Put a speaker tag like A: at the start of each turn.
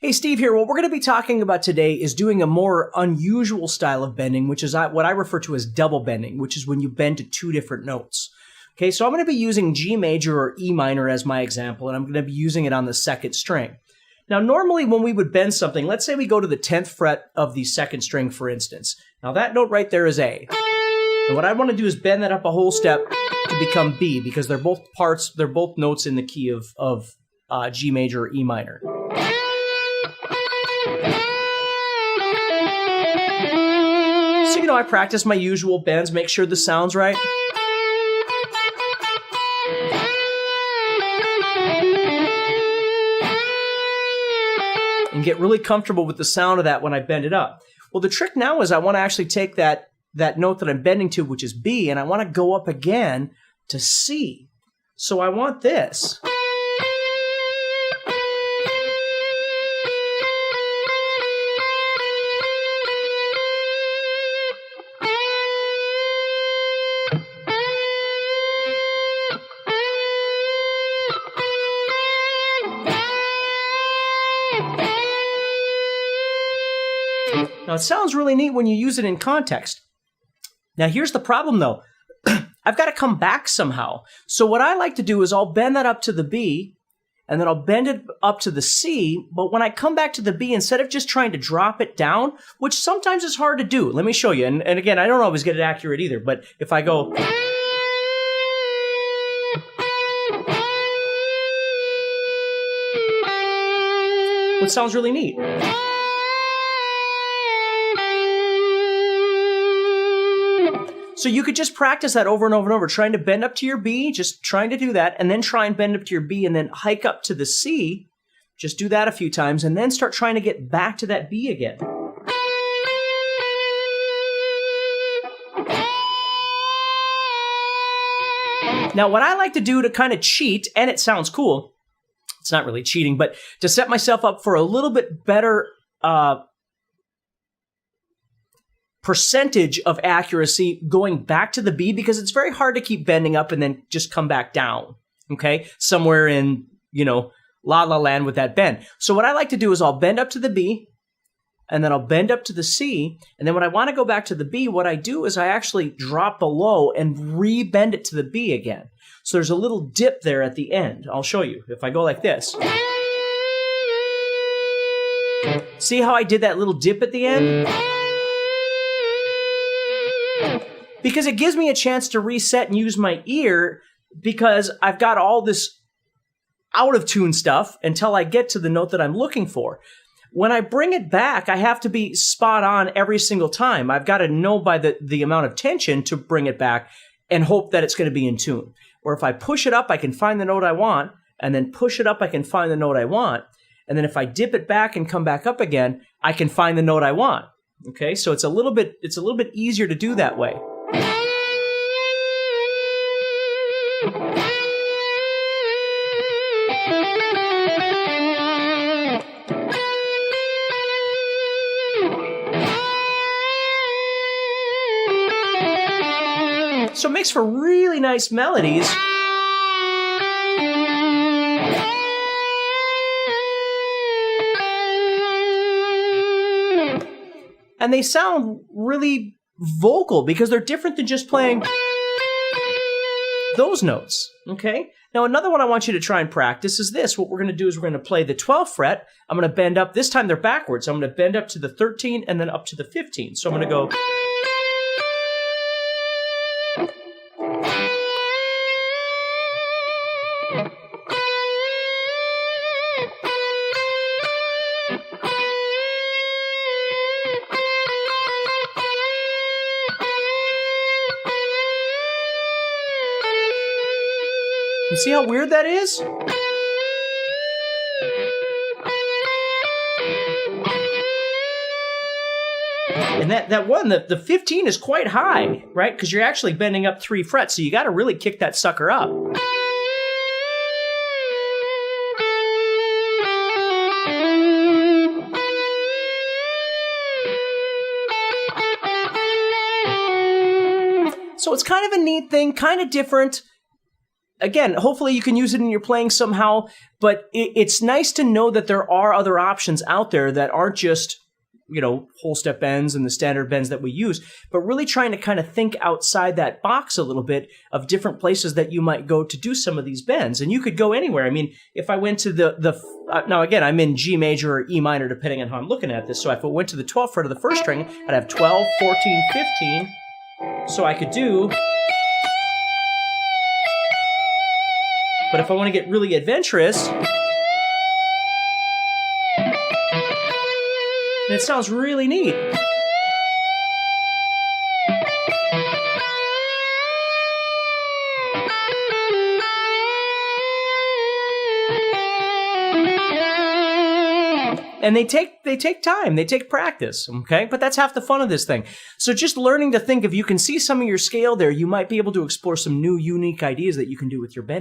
A: Hey, Steve here. What we're going to be talking about today is doing a more unusual style of bending, which is what I refer to as double bending, which is when you bend to two different notes. Okay, so I'm going to be using G major or E minor as my example, and I'm going to be using it on the second string. Now, normally when we would bend something, let's say we go to the 10th fret of the second string, for instance. Now, that note right there is A. And what I want to do is bend that up a whole step to become B, because they're both notes in the key of G major or E minor. So, I practice my usual bends, make sure the sound's right. And get really comfortable with the sound of that when I bend it up. Well, the trick now is I want to actually take that note that I'm bending to, which is B, and I want to go up again to C. So I want this. Now, it sounds really neat when you use it in context. Now, here's the problem, though. I've got to come back somehow. So what I like to do is I'll bend that up to the B, and then I'll bend it up to the C, but when I come back to the B, instead of just trying to drop it down, which sometimes is hard to do, let me show you. And again, I don't always get it accurate either, but if I go... It sounds really neat. So you could just practice that over and over and over, trying to bend up to your B, just trying to do that, and then try and bend up to your B, and then hike up to the C. Just do that a few times, and then start trying to get back to that B again. Now, what I like to do to kind of cheat, and it sounds cool, it's not really cheating, but to set myself up for a little bit better percentage of accuracy going back to the B, because it's very hard to keep bending up and then just come back down, okay? Somewhere in, la la land with that bend. So what I like to do is I'll bend up to the B, and then I'll bend up to the C, and then when I want to go back to the B, what I do is I actually drop below and re-bend it to the B again. So there's a little dip there at the end. I'll show you. If I go like this. See how I did that little dip at the end? Because it gives me a chance to reset and use my ear, because I've got all this out of tune stuff until I get to the note that I'm looking for. When I bring it back, I have to be spot on every single time. I've got to know by the amount of tension to bring it back and hope that it's going to be in tune. Or if I push it up, I can find the note I want, and then push it up, I can find the note I want. And then if I dip it back and come back up again, I can find the note I want. Okay, so it's a little bit easier to do that way. So it makes for really nice melodies. And they sound really vocal because they're different than just playing those notes, okay? Now, another one I want you to try and practice is this. What we're going to do is we're going to play the 12th fret. I'm going to bend up. This time they're backwards. I'm going to bend up to the 13 and then up to the 15. So I'm going to go... You see how weird that is? And that one, the 15 is quite high, right? Because you're actually bending up 3 frets, so you got to really kick that sucker up. So it's kind of a neat thing, kind of different. again, hopefully you can use it in your playing somehow, but it's nice to know that there are other options out there that aren't just, whole step bends and the standard bends that we use, but really trying to kind of think outside that box a little bit of different places that you might go to do some of these bends. And you could go anywhere. I mean, if I went to now again, I'm in G major or E minor, depending on how I'm looking at this. So if I went to the 12th fret of the first string, I'd have 12, 14, 15. So I could do... But if I want to get really adventurous, and it sounds really neat. And they take time, they take practice, okay? But that's half the fun of this thing. So just learning to think, if you can see some of your scale there, you might be able to explore some new, unique ideas that you can do with your bend.